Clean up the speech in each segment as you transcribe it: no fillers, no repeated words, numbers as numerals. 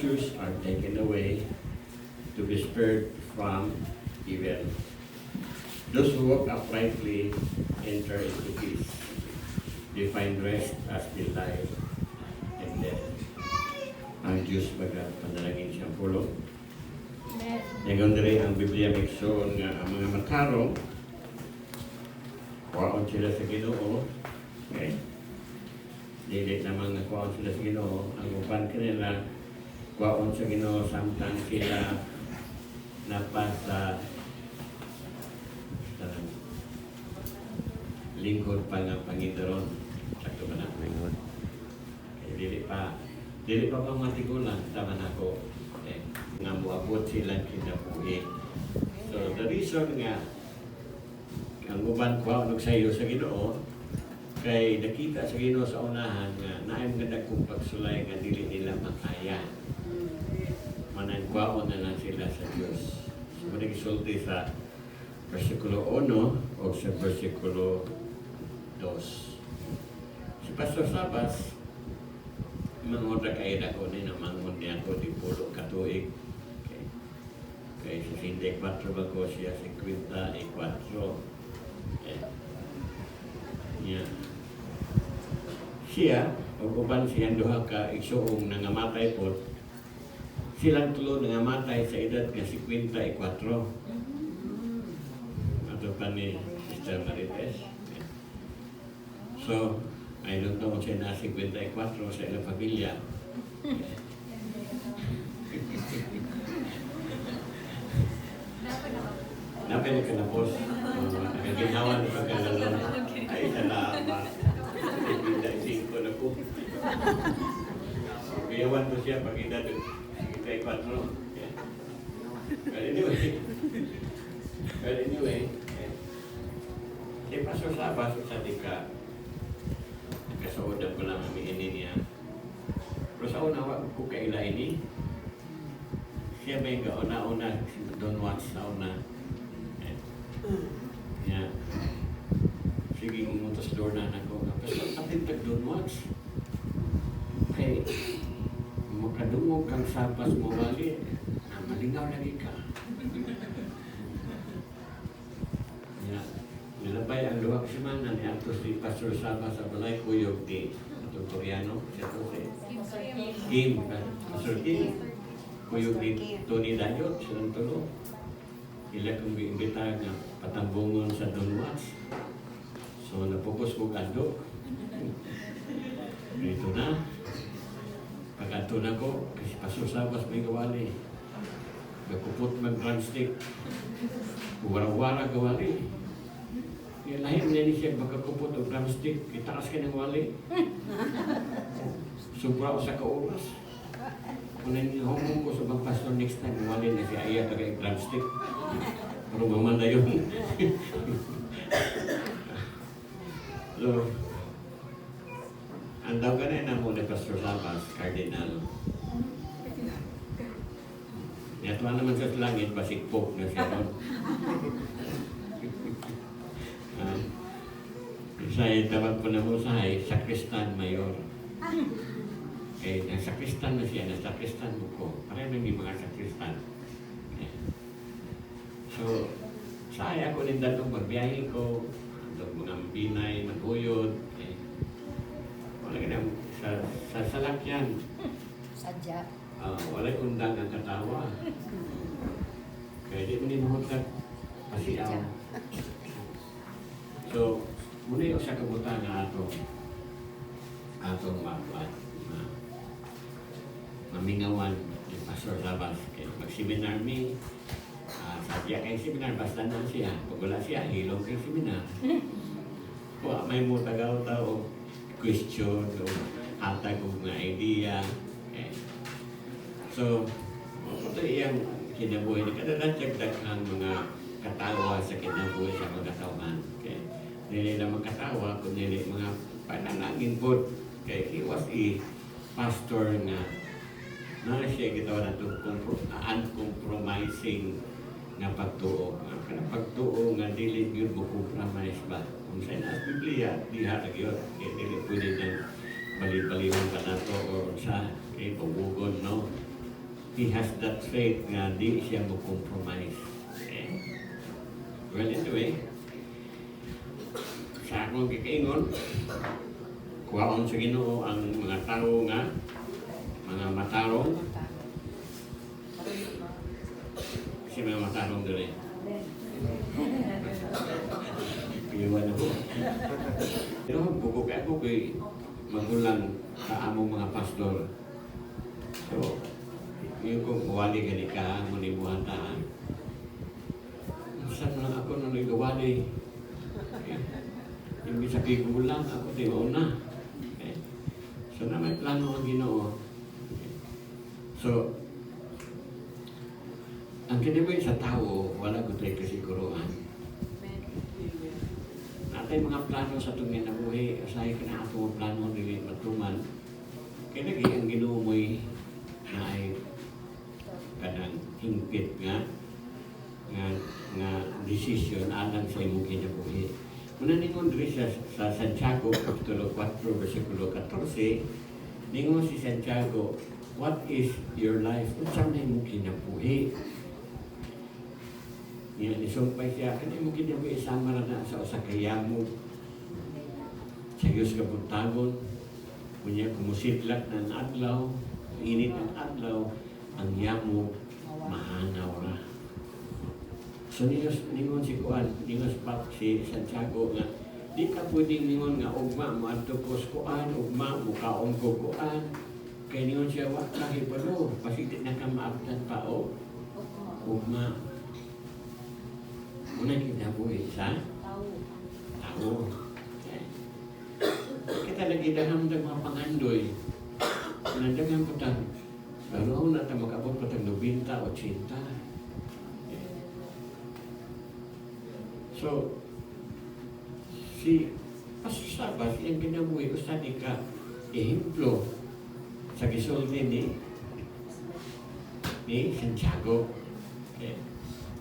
Virtues are taken away to be spared from evil. Those who walk uprightly enter into peace. They find rest as they lie in death. Ang Diyos baga panalangin siyang pulo. Ngayon rin ang Biblia miksoon nga ang mga matarong kuwaon sila sa Ginoo. Okay? Dili naman nga kuwaon sila sa Ginoo. Ang upan kanila kuwaon sa Ginoo samtang sila napasa sa lingkod pa ng Panginoon. Sakto ba na? Dili pa matigulan tama na ko nga muabot silang kinabuhi. So the reason nga ang uban kuwaon og sayo sa Ginoo kay nakita sa Ginoo sa unahan nga naay mga dagkong pagsulay nga dili nila makaya. Managbaon na lang sila sa Diyos. So, manigisulti sa versikulo 1 o sa versikulo 2. Si Pastor Sabas, mangon ra kay dako ni na mangon niya ko di pulo katuig. Okay. Kay sa 54 ba ko siya 54. Okay. Yeah. Siya, o uban siya duha ka igsuong nangamatay po, silang tulo nangamatay sa edad nga 54. Ato pa ni Sister Marites. So, I don't know kung siya na 54 sa ilang pamilya. Napili ka na, boss. Nagaginawan sa kalalon. Ay, salamat. Hindi ko na po. Biyawan mo siya pag edad kay 4. Yeah. But anyway, si Pastor Sabas sa ka kasaudan ko lang ang ini niya. Pero sa una ko kaila ini, siya may kauna-una Don Watts sa una. Yeah. Sige, umutos door na ako. Pero atin tag Don Watts. Okay. Makadungog kang sapas mo wali, malingaw lagi ka. Yeah. Nilabay ang luwag semana ni Ato si Pastor Sabas sa balay kuyog di atong Koreano, siya to si Kim, Pastor Kim, kuyog ni Tony Dayot, silang tulo. Ila kong iimbita nga patambungon sa Don Watts. So napukos kong ando. Dito na. Pagkanto na ko, kasi Pastor Sabas may gawali. Nagkupot mag-drumstick. Wara-wara gawali. Yung lahim na ni siya magkakupot o drumstick, itakas ka ng wali. Sobra ko sa kauras. Kung nangyahong ko sa mga pastor next time, wali na siya iya taga drumstick. Pero mamanda yun. So, ang daw ganun na muna Pastor Sabas, Cardinal. Yatuwa naman sa langit, basik po na siya ron. Saya dapat po na po sa Sakristan Mayor. Eh, sakristan na siya, sakristan mo ko. Parang may mga sakristan. So, saya ko rin datong magbiyahe ko, itong mga binay, maguyod. Wala ka na, sa salakyan. Sadya. Wala'y undang ang katawa. Kaya di mo ninuhot pasiyaw. So, muna yung sa kabuta na atong mamingawan ni Pastor Sabas. Mag-seminar mi. Sadya kay seminar, basta na siya. Pag wala siya, hilong kay seminar. Kung may mo tagaw-tao, question o hatag o mga idea. Okay. So, ito iyang kinabuhi ni kadadagdag ang mga katawa sa kinabuhi sa mga katawan. Okay. Nili na magkatawa, kundi mga pananangin po. Okay. He was a pastor na siya gitawa na uncompromising na pagtuo. Ang pagtuo nga dili yun mo compromise ba? Kung sa'yo na Biblia, di harag yun. Dili pwede niyang bali-baliwan ka na to o sa kay pagbugon, no? he has that faith nga di siya mo compromise. Okay? Well, anyway, sa akong kikaingon, kuhaon sa Ginoo ang mga tao nga, mga matarong, kasi mga matarong doon eh. Iwan ako. Pero bukog ako kay magulang sa among mga pastor. So, yung kung wali gani ka, muli buhata. Saan lang ako nang nagawali? Yung bisa kigulang, ako di una. Okay. So na may plano ang Ginoo. Okay. So, ang kiniboy sa tao, wala ko tayo kasiguruhan. Natay mga plano sa itong ginabuhi, asay ka na itong plano nila matuman. Kaya lagi ang Ginoo mo'y na ay kanang hingpit nga desisyon alang sa imong kinabuhi. Muna ningon diri sa Santiago, Kapitulo 4, versikulo 14, ningon si Santiago, what is your life? Unsa na imong kinabuhi? Niya nisumpay siya, kani imong kinabuhi sama na sa usa ka yamo. Sa Diyos ka buntagon, kunya kumusidlak ng adlaw, init ng adlaw, ang yamo mahanaw ra. So ningon si Kuan, ningon si Santiago nga, di ka pwedeng ningon nga ugma mo adto ko sa Kuan, ugma mo kaon ko Kuan. Kaya ningon siya, wak lahi palo, pasigit na ka maabtan pa o ugma. Muna kinabuhi sa tao. Kita lagi dalam mga pangandoy, nandagan po tayo. Pero ako na tayo mag-abot pa tayo 90 o 80. So, si Pastor Sabas, yung ginabuhi, ustadi ka, ehemplo sa gisulti ni Santiago. Okay.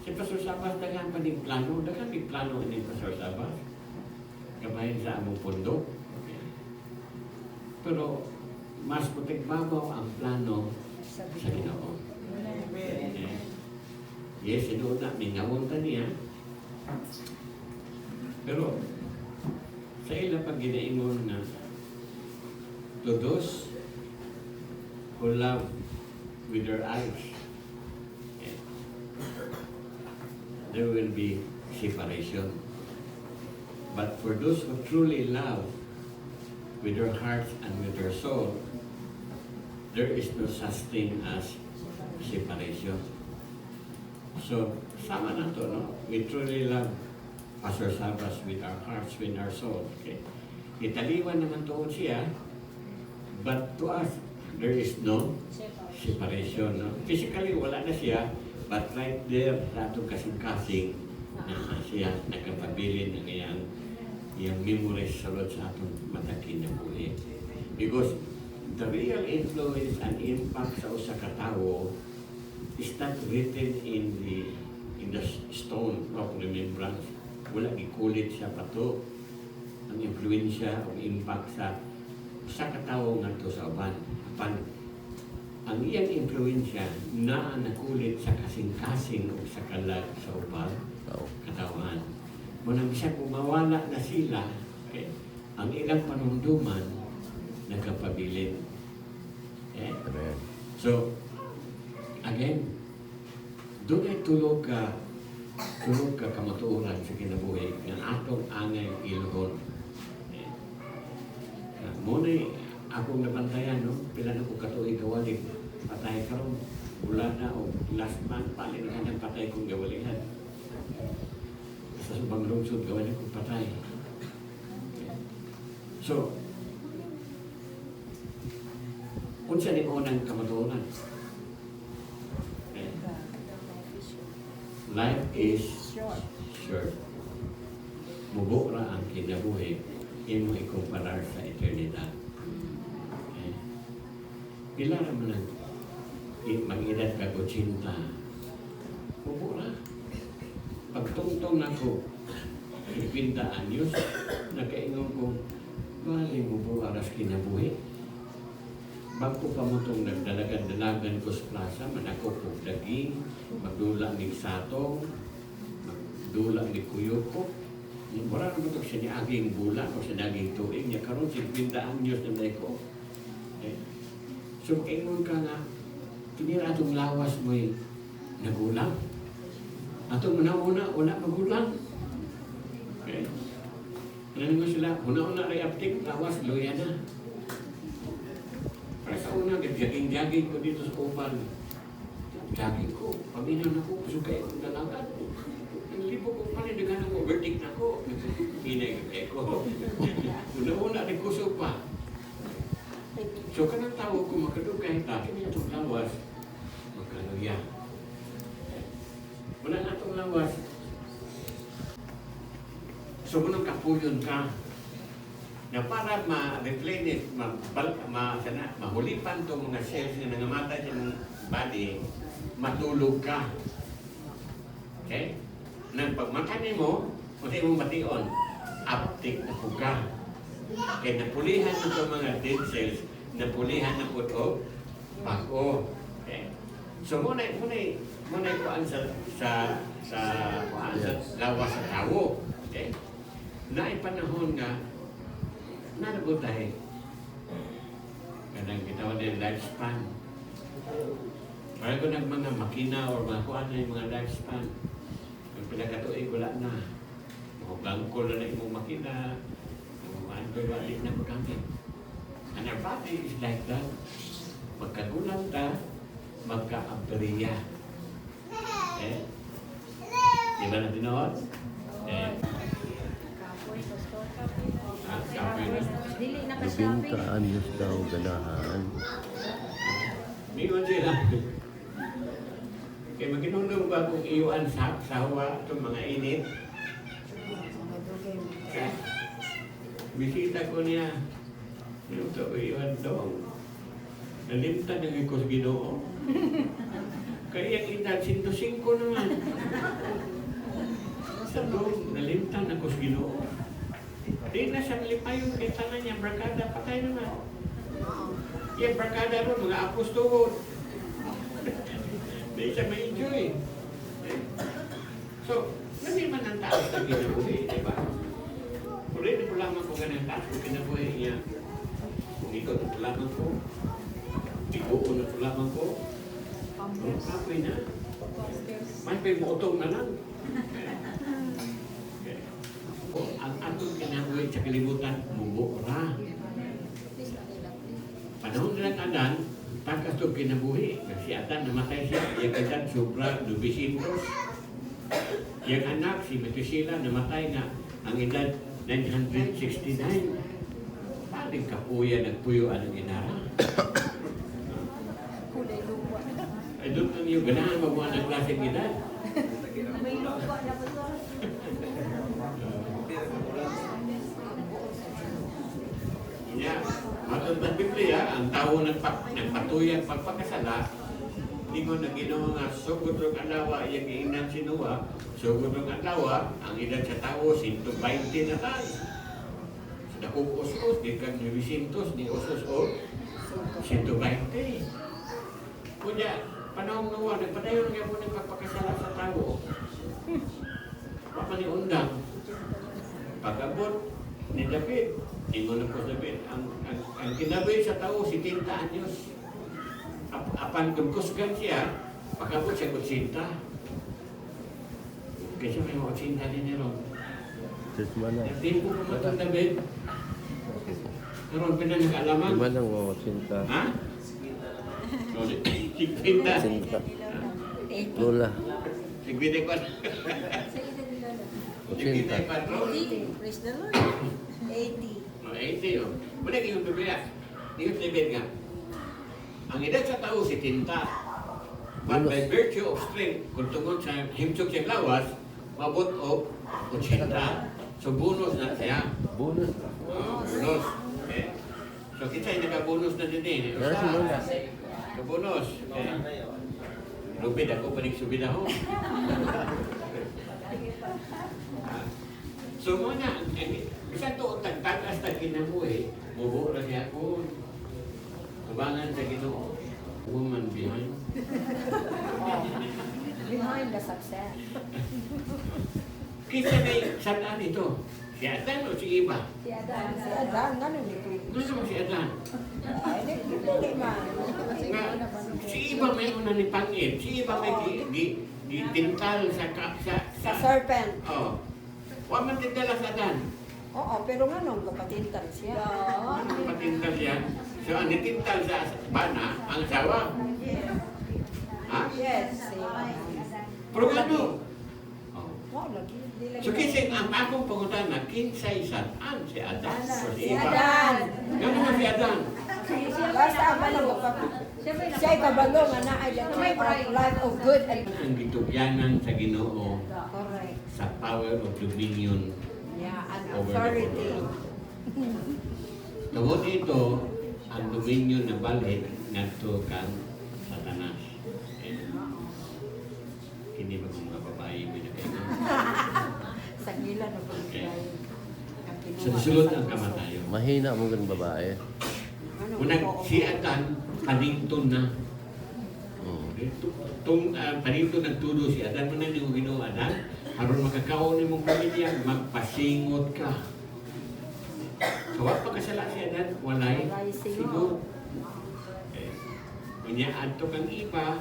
Si Pastor Sabas, dagan pa ng plano, ni Pastor Sabas. Kabahin sa among pondo. Okay. Pero, mas putik babaw ang plano sa Ginoo. Okay. Yes, ino na, may ngawon ta niya. Pero sa ila pag ginaingon na to those who love with their eyes, there will be separation. But for those who truly love with their hearts and with their soul, there is no such thing as separation. So, sama na to, no? We truly love Pastor Sabas with our hearts, with our soul. Okay? Italiwan naman to siya, but to us, there is no separation. No? Physically, wala na siya, but right there, sa atong kasing-kasing, na siya nakapabilin ng iyang memories sa atong matakin na buhay. Because the real influence and impact sa usa ka tawo is not written in the stone of remembrance. Wala gikulit siya pato. Ang influensya o impact sa katawo ngadto sa uban. Ang iyang influensya na nakulit sa kasing-kasing o sa kalag sa uban katawan. Munang siya kung mawala na sila, okay, ang ilang panunduman nagkapabilin. Okay? So, again, doon ay tulog ka kamatuoran sa kinabuhi ng atong angay iluhon. Muna akong nabantayan, no? Pila na kong katuig gawalik, patay ka ron, wala na o last month, pali na kanyang patay kong gawalihan. Sa subang lungsod, gawalik kong patay. So, unsa ni unang kamatuoran? Life is short. Mubo ra ang kinabuhi, imo ikumparar sa eternidad. Okay. Pila ra man ang mag-edad ka 80. Mubo ra. Pagtungtong ako, 50 anyos, nakaingon ko, bali mubo aras kinabuhi. Bago pa mo itong nagdalagan-dalagan ko sa plaza, manako po daging, magdula ng satong, magdula ng kuyoko. Wala naman ito siya ni aging bulan o sa naging tuig niya. Karoon, 50 anyos na may ko. So, ingon ka nga, kinira itong lawas mo'y nagulang. Atong una-una, wala magulang. Okay? Ano mo sila, una-una rin aptik, lawas, loya na. Para sa una, jogging-jogging ko dito sa Opal. Jogging ko, paminaw na ko, pasukay ko dalagan. Ang libo ko pa rin, nagana ko, verdict na ko. Hinay ko. Una-una rin kuso pa. So, kanang tao ko makadugay, takin niya itong lawas, magkaluya. Wala na itong lawas. So, kung kapuyon ka, na para ma-replenish, mahulipan itong mga cells na nangamatay sa mong body, matulog ka. Okay? Nang pagmakanin mo, kung sa'yo mong mation, aptik na po ka. Kaya napulihan na itong mga dead cells, napulihan na po ito, bago. Okay? So, muna kuhaan sa lawas sa tao. Okay? Naipanahon nga, narabutay. Kadang kita din lifespan. Para ko nag mga makina o mga kuhaan na yung mga lifespan. Yung pinagatuig, wala na. Mga bangko na yung makina. Mga antibiotic na magamit. And our body is like that. Magkagulang ka, magka-aberya. Eh? Di ba natin noon? Eh? Kapoy na. Dili na ka-shopping. 90 anyos daw ganahan. Mingon sila. Kaya maginundong ba kung iyuan sa hawa itong mga init? Bisita ko niya. Yung ito, iyuan doon. Nalimtan ng ikos Ginoo. Kaya yung edad, 105 naman. Sa doon, nalimtan ng ikos Ginoo. Di na siya nalipayon kay tanan niya, barkada, patay naman. Yung barkada ron, mga apostol. Di siya ma-enjoy. So, naman ang taas na kinabuhi, di ba? Pwede po lamang kung ganang taas kung kinabuhi niya. Kung ikaw na po lamang ko, iguo na po lamang ko, kapoy na. May pag-muotong na lang. Ang atong kinabuhi sa kalibutan, mubura. Panahon nilang adan, takas ito kinabuhi. Kasi Adan namatay siya, yung edad sobra 900. Yung anak, si Metusela, namatay na ang edad 969. Paling kapuya, nagpuyuan ang inara. Ay doon ang yung ganahan mabuhan ng klaseng edad. May lupa na po to. Yeah. Matod ng Biblia, ang tao nagpatuyang pagpakasala, hindi ko na ginawa nga, sugod ng alawa, yung iinan si Noah, sugod ng alawa, ang edad sa tao, 120 na lang. Sa nakukusos, di kang 900, ni usos o 120. Kunya, panahon Noah, nagpatayon nga po ng pagpakasala sa tao. Papaniundang. Pag-abot ni David, hindi mo na po sabihin, ang kinabuhi sa tao, 70 anyos. Apan kung kusgan siya, pagkabot siya 80. Kasi may 80 din nila. Sismana. Hindi po pumatong David. Karoon pa na nag-alaman. Sismana mo, sinta. Ha? 50. Sinta. Lola. 54. Sa edad ni Lola. 80. 80. Praise the Lord. 80. 80 yun. Muna kayong Biblia. Hindi ko sabihin nga. Ang edad sa tao, 70. But by virtue of strength, kung tungkol sa himsok siyang lawas, mabot o 80. So bonus na siya. Bonus. Bonus. Okay. So kita yung nagka-bonus na din eh. Yes, Lola. So bonus. Okay. Lupid ako panig-subid ako. So muna, bisa to tagtagas na kinabuhi, bubo na siya ko. Tubangan sa Ginoo. Woman behind. Behind the success. Kisa may saan ito? Si Adan o si Iba? Si Adan, ganun ito. Gusto mo si Adan? Ay, hindi man. Nga, si Iba may una ni Pangit. Si Iba may tintal Sa serpent. Oh. Wa man tindala sa Adan. Oo, pero nga nung kapatintan siya. Patintal yan. So, ang nitintal sa bana, ang sawa. Ha? Yes. Pero ano? Oh. Wow, lagi. So, kasi ang akong pangutan na kinsay saan si Adan o si Si Iba? Adan. Gano'n na si Adan? Basta ang manong siya ay kabalo nga na ay the tree of life of good and Ang gitugyanan sa Ginoo correct. sa power of dominion. Yeah, and Over the authority. Tungod ito, ang dominion na balik ngadto kang Satanas. Kini ba kung mga babae may nakaingon? Sa gila na po. Okay. Sa sulod ang kamatayon. Mahina mo gan babae. Unang si Adan, panington na. Panington nagtudo si Adan. Manang yung Ginoo Adan, aron makakaon ni mong pamilya, magpasingot ka. So, wala pa kasala si Adan, walay singot. Kanya adto kang Iba,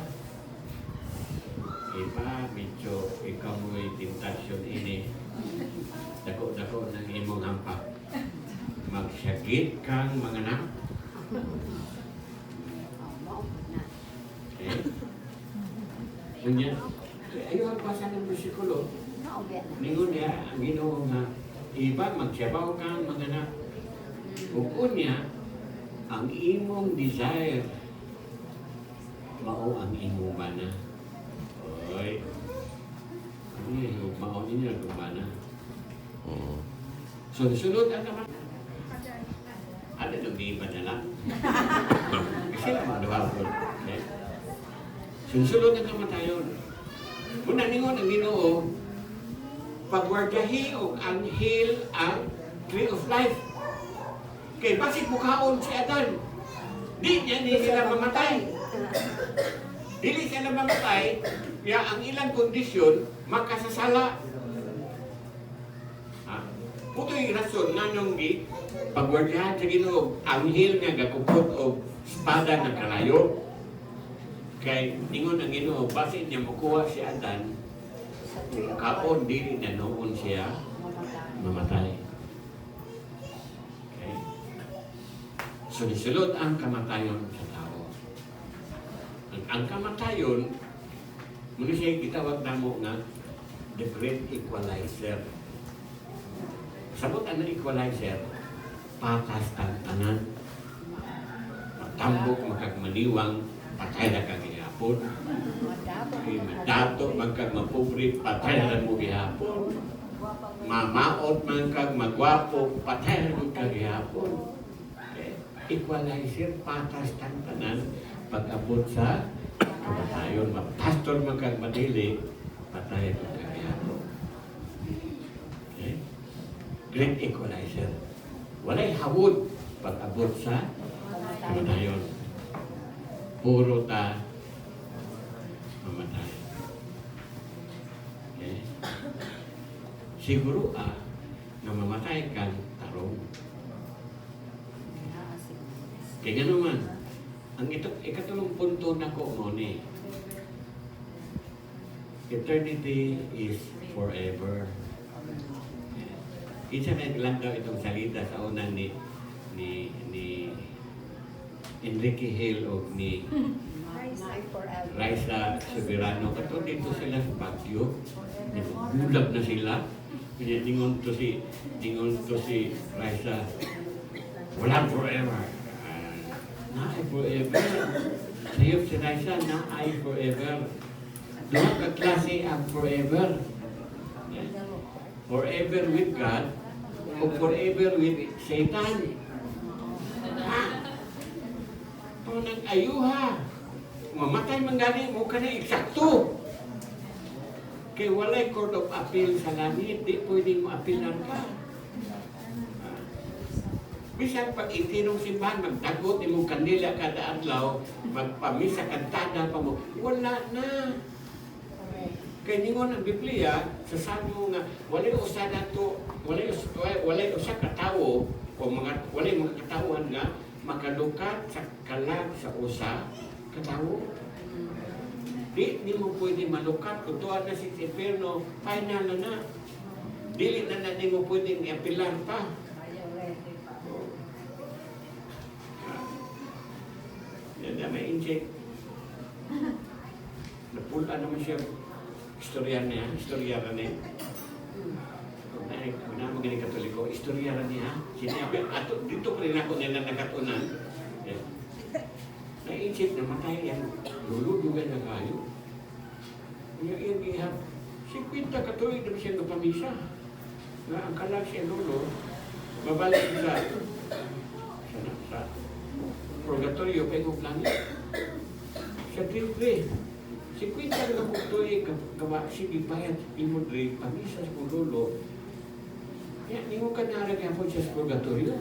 medyo ikaw mo'y tentasyon ini. Dako-dako ng imong hampak. Magsagit kang mga anak. Okay? Kanya, ayaw ang basa ng bersikulo. Ningon niya, ang Ginoo nga, Iba, magsabaw kang mga anak. Ug niya, ang imong desire, mao ang imong bana. Oy. Ano yung mao ninyo ang bana? So, sunod ang naman. Ano itong di ba na lang? Kasi naman duha ko. Okay? Sunod ang kamatayon. Una ningon ang Ginoo, pagwardyahi o anghel ang tree of life. Kay basit mukhaon si Adan. Di niya ni sila mamatay. Dili sila mamatay, kaya ang ilang kondisyon, makasasala. Puto'y rason nga nung pagwardyahan sa Ginoo, anghel nga gakupot o espada ng kalayo. Kay ningon ang Ginoo, basit niya makuha si Adan, kaon dili na noon siya mamatay. Okay? So, nisulod ang kamatayon sa tao. Ang kamatayon, muna siya gitawag namo nga the great equalizer. Sabot ang equalizer, patas ang tanan, matambok, makagmaniwang, patay na kang gihapon. Madato, magkagmapobre, patay na mo gihapon. Mamaot, magkagmagwapo, patay na mo gihapon. Equalizer, patas ang tanan, pag-abot sa kamatayon, pastor magkagmadili, patay na mo gihapon. Okay? Great equalizer. Walay hawod pag-abot sa kamatayon. Puro ta mamatay. Okay? Siguro na mamatay kang tarong. Kaya nga naman, ang ikatulong punto na ko mo ni, eternity is forever. Isa na lang daw itong salita sa una ni Enrique Hill o ni Raisa Soberano. Kato dito sila sa Baguio. Gulag na sila. Kaya ningon to si Raisa, wala forever. Naay forever. Sayop si Raisa, naay forever. Doon ka klase ang forever. Forever with God o forever with Satan. Kung nag-ayuha, mamatay man gani mo ka na eksakto. Kaya walay court of appeal sa langit, di pwedeng ma-appealan ka. Bisan pag itinong simbahan, magdagot imong kandila kada adlaw, magpamisa kantada pa mo, wala na. Kaya ningon ang Biblia, sasabi mo nga, walay usa nato, walay usa ka tawo o walay mga katawhan nga makalukat sa kalag sa usa ka tawo. Di mo pwede malukat kung tuwan na si Inferno, final na. Dili na di mo pwede i-apilan pa. Yan na may inject. Napula naman siya. Istorya niya, istorya na niya. Kung na magaling Katoliko, istorya na niya. Sinabi, ato, dito pa rin ako nila nakatunan. Na-inject na matay yan. Luludugan na kayo. Yung ihap, 50 katuig na siya napamisa. Na ang kalag siya lolo, babalik sa purgatorio, pegong langit. Sa Pilgrim, 50 na katuig, gawa, sige bayad, imodre, pamisa sa lolo. Kaya, hindi mo ka naragyan po siya sa purgatorio.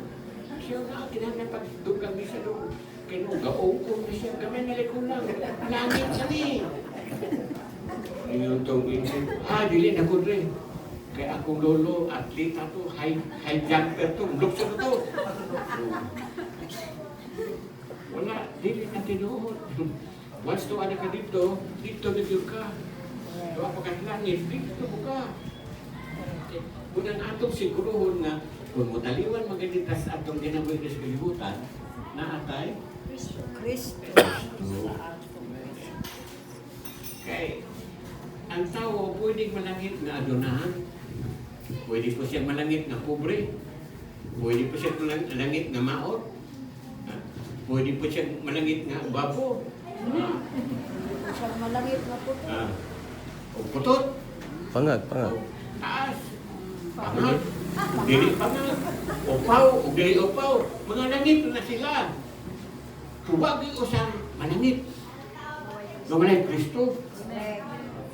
Siya na, kinanapag doon kami sa lolo. Kaya nung gaong-ong na siya, kami nalikong lang. Langit siya ni. Yung itong dili na ko rin. Kaya akong lolo, atleta to, high jumper to, lukso to. Wala, dili na tinuod. Once to anak ka dito na ka. Doa pa kahit langit, dito mo ka. Unang atong siguruhon nga, kung mutaliwan magalitas atong ginaboy sa kalibutan, na atay? Kristo. Kaya, ang tao pwedeng malangit na adonahan. Pwede po siya malangit na pobre. Pwede po siya malangit na maot. Pwede po siya malangit na bapo. Siya malangit na puto. O putot. Pangag. Taas. Pangag. Dili pangag. Upaw. O dili upaw. Mga langit na sila. Tubag yung usang malangit. Gamalay Kristo.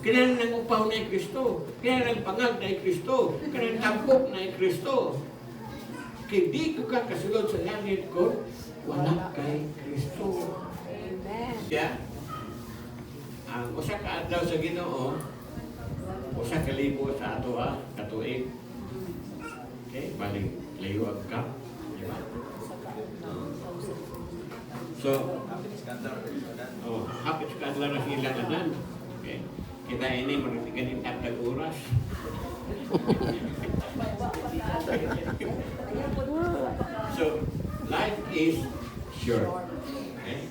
Kailan ng upaw na Kristo, kailan ng pangag na Kristo, kailan ng tampok na Kristo. Kaya di ko ka kasulod sa langit ko, wala kay Kristo. Amen. Kaya, ang usa ka adlaw sa Ginoo, usa ka libo sa ato katuig. Okay, baling layo ang ka, di ba? So, hapit ka adlaw na sila kanan. Okay. Kita ini menitikan tatag oras. So, life is short. Okay?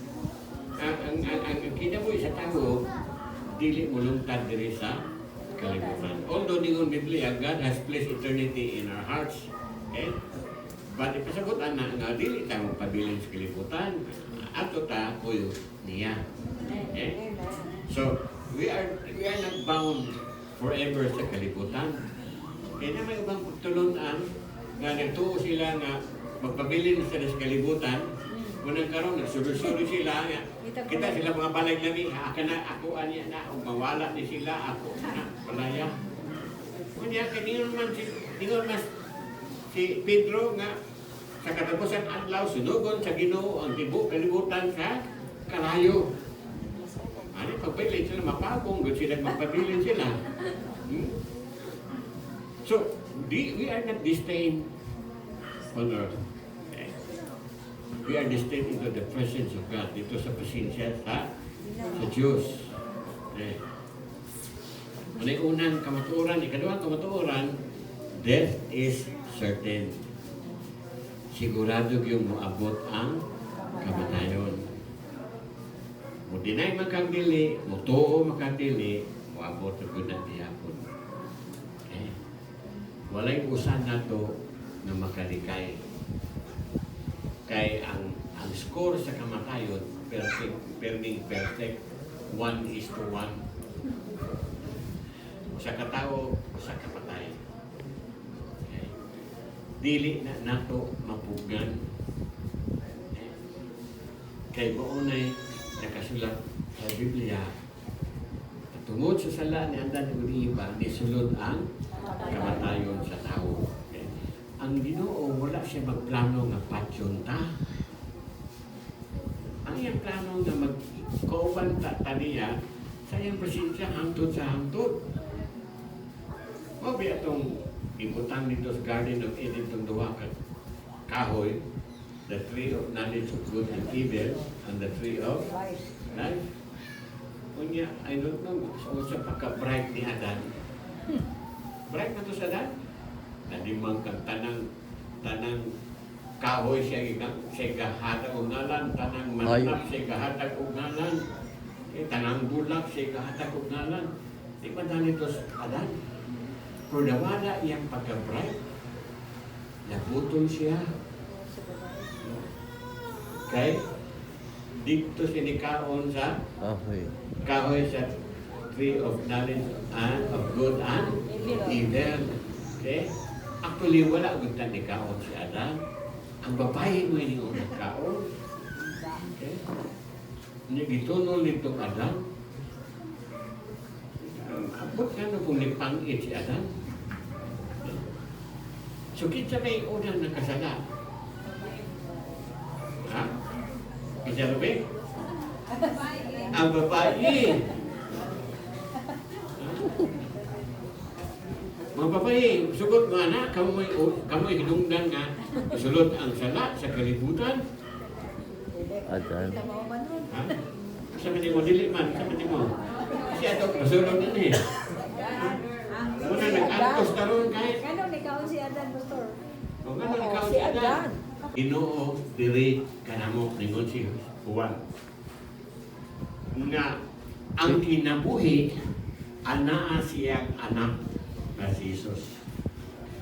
Ang kinabuhi sa tao, dili mo lungtad diri sa kalibutan. Although ningon Biblia, God has placed eternity in our hearts. Okay? But ipasagot na nga, dili tayo pabilin sa kalibutan. Ato ta, kuyo niya. Okay? So, we are not bound forever sa kalibutan. Kaya na may ibang pagtulunan nga nagtuo sila nga magpabilin sila sa kalibutan. Kung nagkaroon, nagsuri-suri sila. Kita sila mga balay namin, ako anya na, o mawala ni sila, ako na, palaya. Kanya, ningon man si Pedro nga sa katapusan adlaw, sunugon sa Ginoo ang tibok kalibutan sa kalayo. Ano, pagpilin sila mapagong, kung sila magpabilin sila. So, we are not destined on earth. Okay? We are destined into the presence of God, dito sa presensya sa Diyos. Okay? Ano yung unang kamatuoran, ikaduhang kamatuoran, death is certain. Sigurado yung moabot ang kamatayon. Mo dinay makagdili, mo tuo makagdili, mo abot sa gunang tiyapon. Okay? Walay usan na to na makalikay. Kay ang score sa kamatayon, perfect, perfect, 1:1. Sa katao, sa kapatay. Okay? Dili na nato mapugan. Okay? Kay buonay nakasulat sa Biblia, tungod sa sala ni Adan ug Eva, nisulod ang kamatayon sa tao. Okay? Ang ang Ginoo wala siya magplano nga patyonta. Ang iyang plano nga magkauban ta niya sa iyang presensya hangtod sa hangtod. Mabi atong ibutang dito sa Garden of Eden itong duha ka kahoy, the tree of knowledge of good and evil, and the tree of life. Kunya, I don't know, so sa pagka-bright ni Adan. Bright na to sa Adan? Nadimang kang tanang kahoy siya gahatag og ngalan, tanang manap siya gahatag og ngalan, tanang bulak siya gahatag og ngalan. Di ba dali to sa Adan? Pero nawala iyang pagka-bright, nabutol siya. Okay? Dito sinikaon sa Okay. kahoy sa tree of knowledge and of good and evil. Okay? Actually, wala gud ta nikaon si Adan. Ang babae mo ini unang kaon. Okay? Ni gitunol nito Adan. Abot ka na kung nipangit si Adan. So, kita may unang nakasala. Ha? Kita ba? Ang babae. Mga babae, sugot nga na, kamoy hinungdan nga, sulod ang sala sa kalibutan. Adan. Ha? Sama ni mo, dili man, sama ni mo. Kasi ato, pasulod na eh. Muna nag-antos karoon kahit. Kano ni kaon si Adan, Pastor? O nga nang ikaw Si si Adan. Adan. Ginoo, diri, kanamo, ningon si Juan. Nga, ang kinabuhi, anaa siyang anak na si Jesus.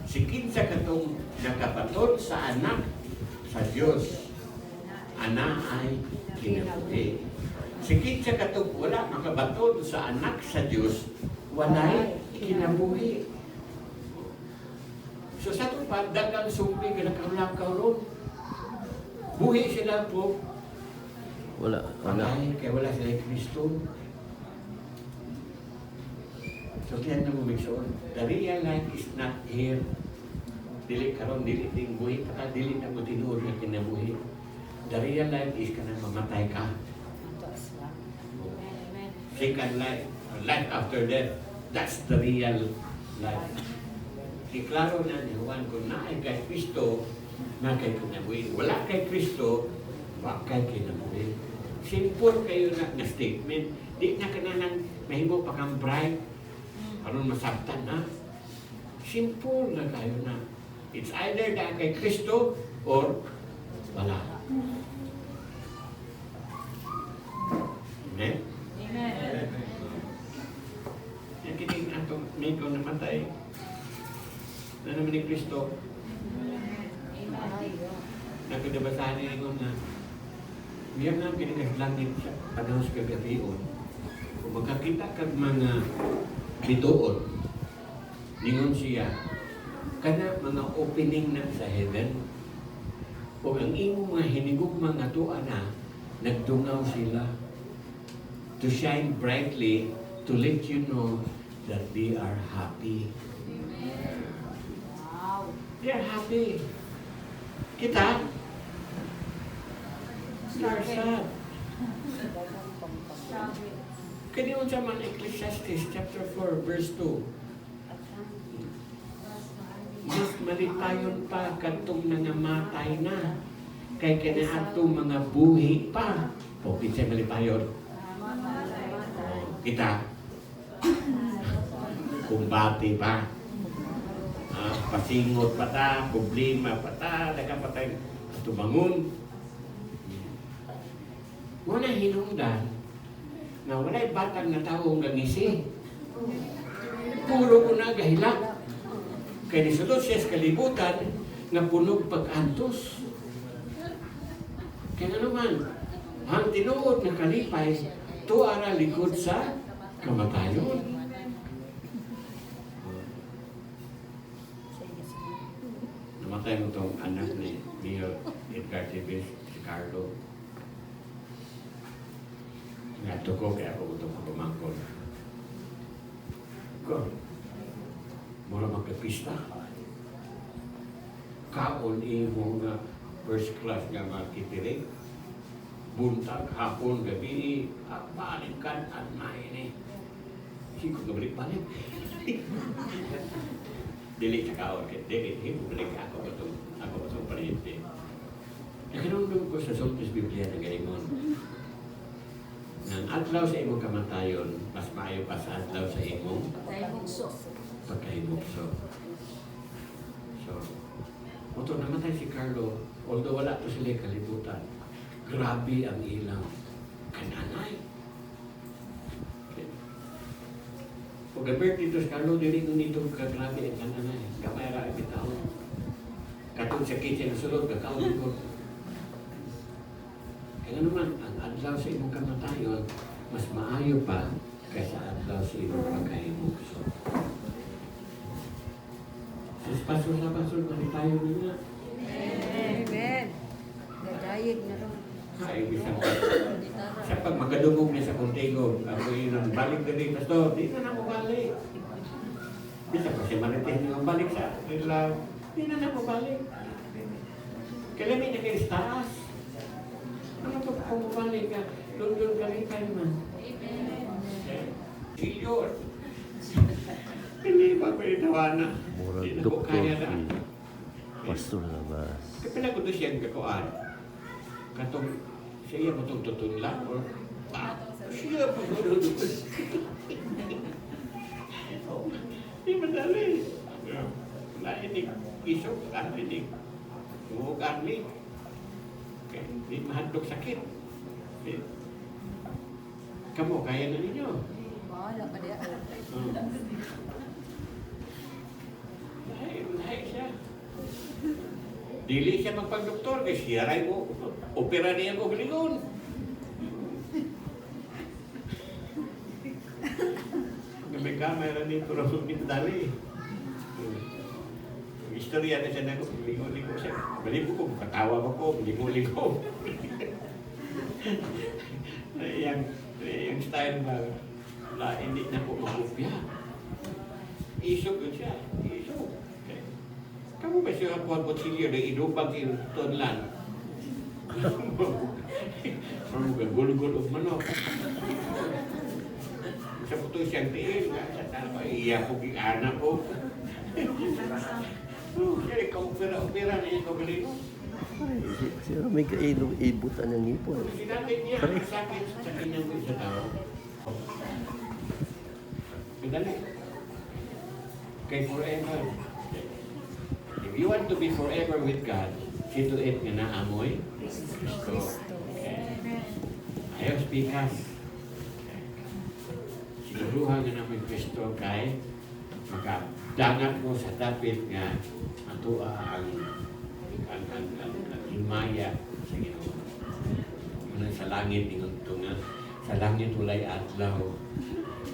Si kinsa katong nakapatod sa anak sa Diyos, ana ay kinabuhi. Si kinsa katong wala makabatod sa anak sa Diyos, walay kinabuhi. So sa ito pa, dagang sumpi ka nakaulakaw ron. Buhi sila po. Wala. Wala. Kaya wala sila Kristo. So kaya na mo migsoon. The real life is not here. Dili karon dili ding buhi pa dili na mo tinuod na kinabuhi. The real life is kanang mamatay ka. Second life, life after death. That's the real life. Iklaro na ni Juan kung naay kay Kristo, na kay kinabuhi. Wala kay Kristo, wala kay kinabuhi. Simple kayo na statement. Di na ka na nang mahimo pa kang bright. Aron masabtan na. Simple na kayo na. It's either na kay Kristo or wala. Amen? Amen. Yung kinig na itong Miko namatay. Na naman ni Kristo. Nagkadabasahan niya yung na biyang na pinagkaslangit sa panahon sa kagabion. Kung magkakita kag mga bituon, ningon siya, kana mga opening na sa heaven, o ang imong mga hinigugma nga tuwa na, nagdungaw sila to shine brightly to let you know that they are happy. Wow. They are happy. Kita? They are sad. Kaniyon sa man Ecclesiastes chapter 4 verse 2. Mas malipayon pa katong nangamatay na kay kaniadtong mga buhi pa. O kinsay malipayon? Kita? Kumbati pa. Pasingot pa ta, problema pa ta, dagang patay tumangon. Wala hinungdan na wala'y batang na taong nangisi. Puro ko na gahilak. Kaya nisulod siya sa kalibutan na punog pag-antos. Kaya naman, ang tinuod na kalipay, tuara likod sa kamatayon. Namatay mo itong anak ni Mayor Edgar Chavez, si Carlo. Ngato ko kaya ako itong kapamangkol. Ko, mura magkapista. kaon imo nga first class nga makitirik. Buntag, hapon, gabi, balikan at main Siko ka balik-balik. Dili sa kaon, dili, balik ako itong pariente. Nakinundong ko sa Sultus Biblia na galingon. Nang adlaw sa imong kamatayon, mas maayo pa sa adlaw sa imong pagkahimugso. So, moto namatay si Carlo, although wala to sila kalibutan, grabe ang ilang kananay. Kung birthday to si Carlo, dili ko nito kagrabe ang kananay. Gamay ra ang bitaw. Katong sa kitchen na sulod, kakaon ko. Kaya naman, ang adlaw sa imong kamatayon, mas maayo pa kaysa adlaw sa imong pagkahimugso. Sus pastor na pastor, mali tayo nila. Amen. Gadayig na rin. Ay, bisa ko. Sa pag magadumog niya sa kontigo, ako yun, balik na rin, pastor, di na ako balik. Bisa ko siya maritin yung balik sa nila, di na ako balik. Kailan niya kayo sa taas? Ano to kung balik ka? Doon ka rin kayo man. Silyor. Hindi ba ko itawana? Murag Hindi na ko doktor kaya na. si Pastor Labas. Kapila ko to siyang kakuan. Katong siya mo itong tutulak or siya po Hindi madali. Lainig, isok, arlinig. Huwag arlig. Hindi mahadlok sakit. Kamu, kaya na ninyo. Bahala ka diya. Lahi siya. Dili siya magpag-doktor kasi siya rin mo. Opera niya ko galingon. May camera ni pero dali. Istorya na siya na ko, ligo-ligo siya. Baligo ko, katawa ko, ligo-ligo. Yung style ba, hindi na po makupya. Isok yun siya, isok. Kamu ba siya kuhan po silyo na inubang inutunlan? Gulo-gulo manok. Sa puto siyang tiil, sa tala, iya ko anak ko. Siya ikaw opera na ikaw galing. Siya may ibutan ng ipon. Sinabi niya, ang sakit sa kanyang sa tao. Madali. Kay forever. If you want to be forever with God, see to it nga naamoy Kristo. Ayaw speakas. Siguruhan nga namin Kristo kay makadangat mo sa dapit nga ato ang himaya sa Ginoo. Muna sa langit ingon to nga sa langit ulay adlaw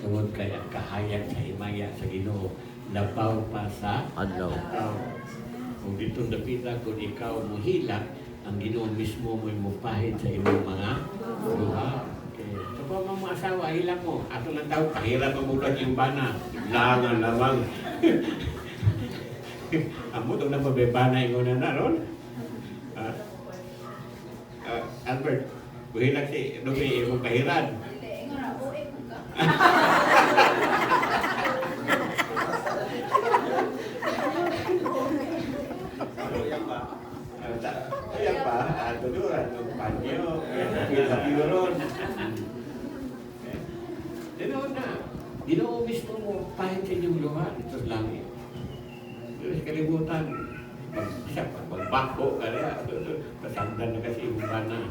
tungod kay ang kahayag sa himaya sa Ginoo labaw pa sa Adlaw. Kung dito napita kung ikaw muhilak, ang Ginoo mismo mo'y mupahid sa imong mga luha. Okay. So kung mga asawa, hilak mo. Ato lang daw, pahirap ang ulan yung bana. Langan lamang. Amo itong napabebana yung una na ron. Albert, buhilak si Ruby, imong pahiran. Ayan pa, tuduran ng panyo, sa piloron. Ginoo mismo mo, pahit sa inyong luha, ito lang eh. Sa kalibutan, siya pa, magbako ka rin, pasandan na kasi yung bana.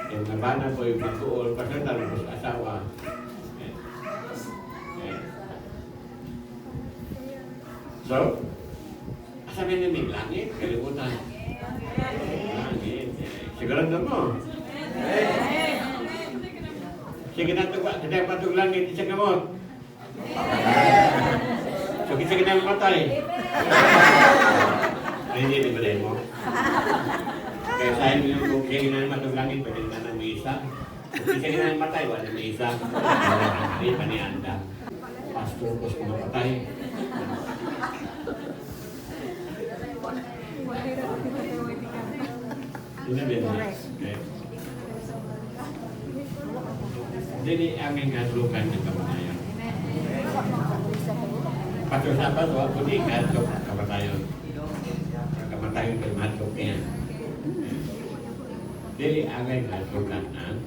Yung nabana ko yung magkuol, pasandan mo sa asawa. So, asabi namin langit, kalimutan. Langit. Sigurado mo. Sige na ito, kada patog langit, isang gamot. So, sige na matay. Ay, hindi ba rin mo? Kaya sa inyo yung kukili na matog langit, pwede na na may isa. Sige na matay, wala may isa. Hindi pa ni Anda. Pastor ko sa matay. Sinabi na. Okay. Dili aming hadlukan ng kamatayon. Pasok-sapat, huwag po di hadlok ng kamatayon. Ang kamatayon kay hadlok niya. Dili aming hadlukan ng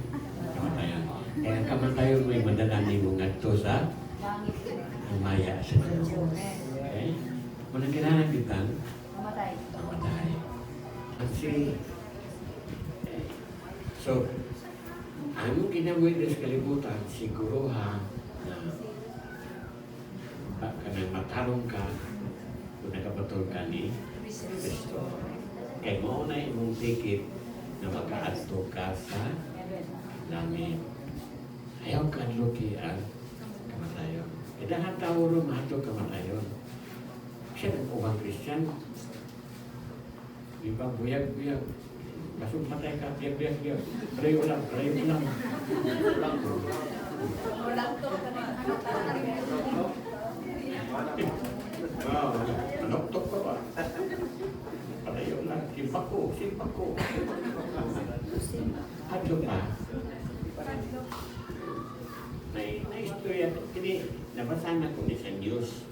kamatayon. Kaya ang kamatayon may madalani mo ngadto sa maya sa Diyos. Okay? Kung nagkailangan kitang mamatay. Kasi, so, anong kinabuhi sa kalibutan, siguro ha, na baka nang matarong ka, kung nakabatol ka ni Kristo. Kaya mo na imong tikit na makaadto ka sa langit. Ayaw ka luki ang kamatayon. E dahan tao rin maadto kamatayon. Siya ng ubang Christian. Di ba, buyag-buyag. Basong patay ka, buyag-buyag. Pray ulang. Wow, manoktok ko ba? Patay ulang. Simpak ko. Hadlo pa. May istorya. Kini, nabasahan ko ni sa news.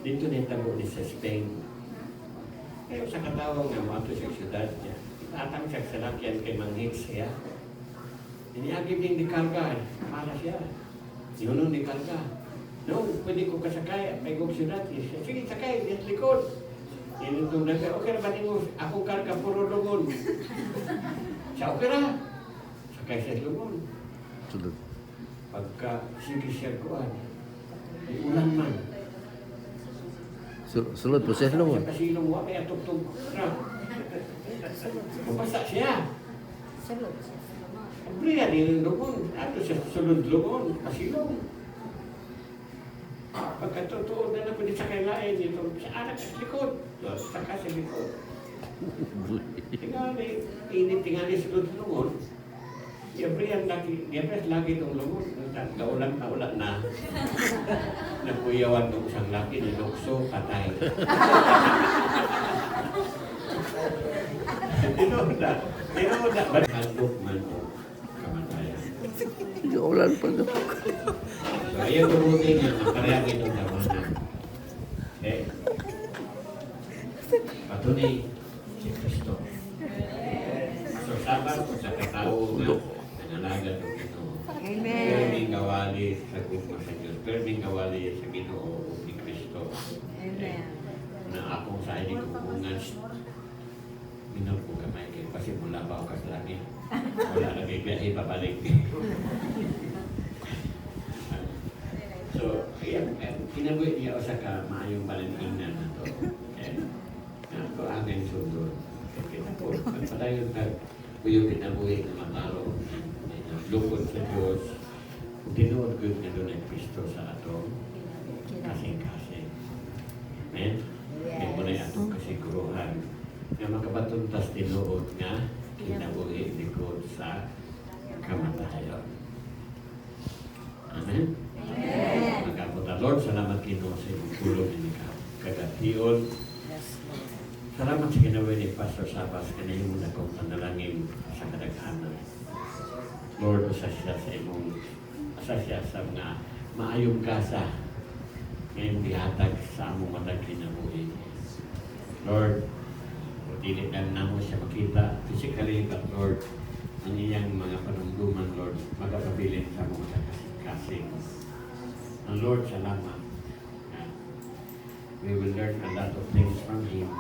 Dito na itabo ni sa Spain. Pero sa katawang nga mga sa syudad niya, atang siya sa lakyan kay manghit siya. Iniagib din di karga, para siya. Sinunod di karga. No, pwede ko kasakay, may kong syudad. Sige, sakay, yan likod. Inutong na siya, okay na ba mo, ako karga, puro lugon. Siya, okay na. Sakay siya lugon. Sulod. Pagka, sige siya kuhan. May ulan man. Sulod po siya lungon. Pasilong wa may atugtog na. Mabasa siya. Salud. Priya din lungon. Ato siya sulod lungon. Pasilong. Pagkatotoo na na pwede sa kailain dito. Sa anak sa likod. Saka sa likod. Tingali. Tingali sulod lungon. Diyan lagi itong lungon. Kaulan na. Nakuyawan ng isang laki na lukso, patay. Tinoda. Handok man o kamatayan. Ulan pa daw. So, ayaw turutin niya, makarayang itong tawanan. Okay? Patunay si Kristo. So, sabar ko sa katao na nanalaga ng ito. Amen. Pero may gawali sa gugma sa Diyos. Pero may gawali sa Ginoo ni Kristo. Amen. Na akong sa hindi ko kukungan. Minor ko kamay kayo kasi mula ba ako sa langit. Wala lagi biyahe papalik. So, ayan, kinabuhi niya sa ka maayong palaningnan na to. Ako angin sundod. Pagpatayon na yung kinabuhi na mataro. Lukod sa Diyos. Tinuod ko na doon ang Kristo sa atong kasing-kasing. Amen? May muna yung atong kasiguruhan na makabatuntas tinuod nga kinabuhi likod sa kamatayon. Amen? Amen. Magkapunta, Lord, salamat Ginoo sa iyong tulong ni kagatiyon. Salamat sa ginawa ni Pastor Sabas kanina mo na kong panalangin sa kadaghanan. Lord, asasya sa mga maayong kasa ngayong dihatag sa among matag kinabuhi. Lord, dili lang namo siya makita physically, but Lord, ang iyang mga panumduman, Lord, magpabilin sa among matag kasing. And Lord, salamat. We will learn a lot of things from Him.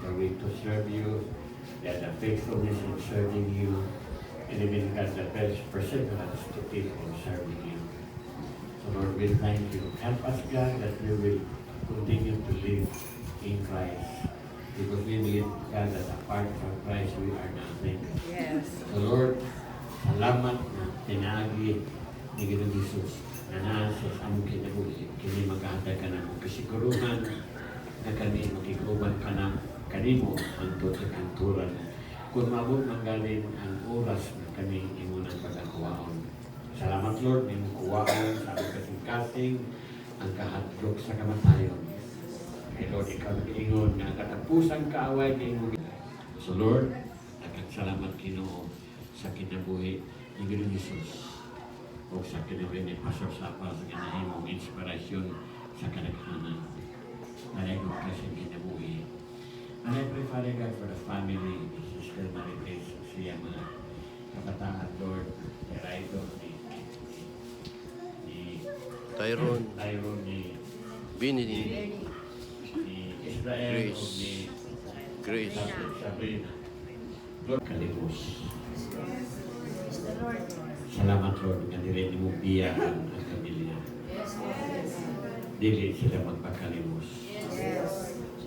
The way to serve you, the faithfulness in serving you, and even God, the best perseverance to keep on serving you. So Lord, we thank you. Help us, God, that we will continue to live in Christ. Because we believe, God, that apart from Christ, we are nothing. Yes. So Lord, salamat na tinagi ni Ginoong Jesus na nasa sa among kinabuhi. Kini maghatag ka na mong kasiguruhan na kami makiguban ka na kanimo ang sa kanturan. Kung mabot manggalin ang oras na kami imunang pagkakuwaon. Salamat Lord, may kuwaon sa aming kasing-kasing ang kahadlok sa kamatayon. Kay Lord, ikaw nag-ingon na katapusang kaaway ni mo. So Lord, Salamat Ginoo sa kinabuhi ni Ginoong Hesus o sa kinabuhi ni Pastor Sapa sa kinahimong inspirasyon sa kadaghanan. Nalagod ka sa kinabuhi. And I pray, Father God, for the family ni Sister Marites, siya mga kabataan, Lord, ni Raido, ni Tyrone, ni Vinny, Israel, Grace. o ni Grace. Sabrina. Lord, kalimos. Salamat, Lord, nga dili mo biyaan ang pamilya. Dili sila magpakalimos.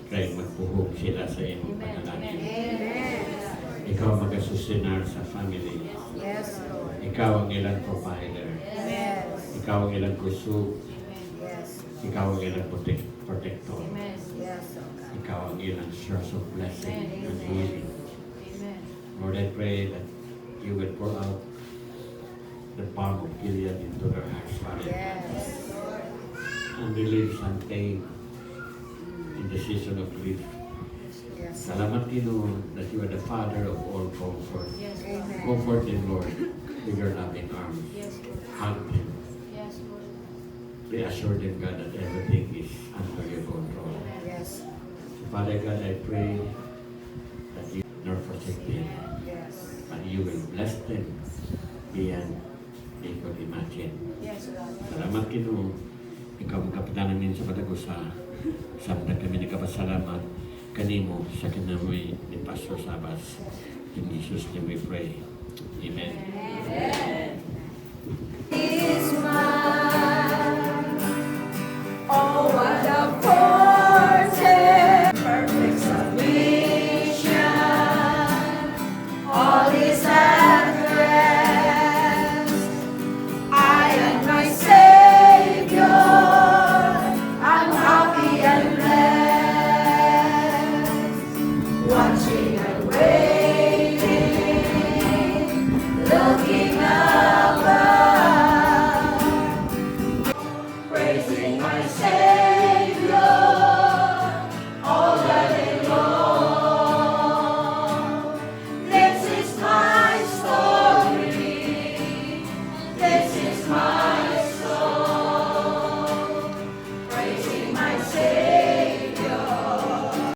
Kaya magpuhog sila sa iyong panalangin. Ikaw magasusinar sa family. Yes, Lord. Ikaw ang ilang provider. Yes. Ikaw ang ilang kusog. Yes. Ikaw ang ilang protector. Yes, oh God. Ikaw ang ilang source of blessing and healing. Lord, I pray that you will pour out the balm of Gilead into their hearts, Father. Yes. And relieve some pain in the season of grief. Yes. Salamat, Ginoo, that you are the Father of all comfort. Amen. Comfort them, Lord, with your loving arms. Hug them. Reassure them, God, that everything is under your control. Yes. So, Father God, I pray that you nor forsake them, Yes. but you will bless them beyond they could imagine. Salamat, Ginoo. Ikaw ang kapitan namin sa Patagusa. Sabda kami nagkapasalamat kanimo sa kinamoy ni Pastor Sabas. In Jesus' name we pray. Amen. Is mine. Oh, what a fortune, perfect submission. All is at rest. I and my Savior, I'm happy and blessed. Watching and waiting, looking above, praising my Savior.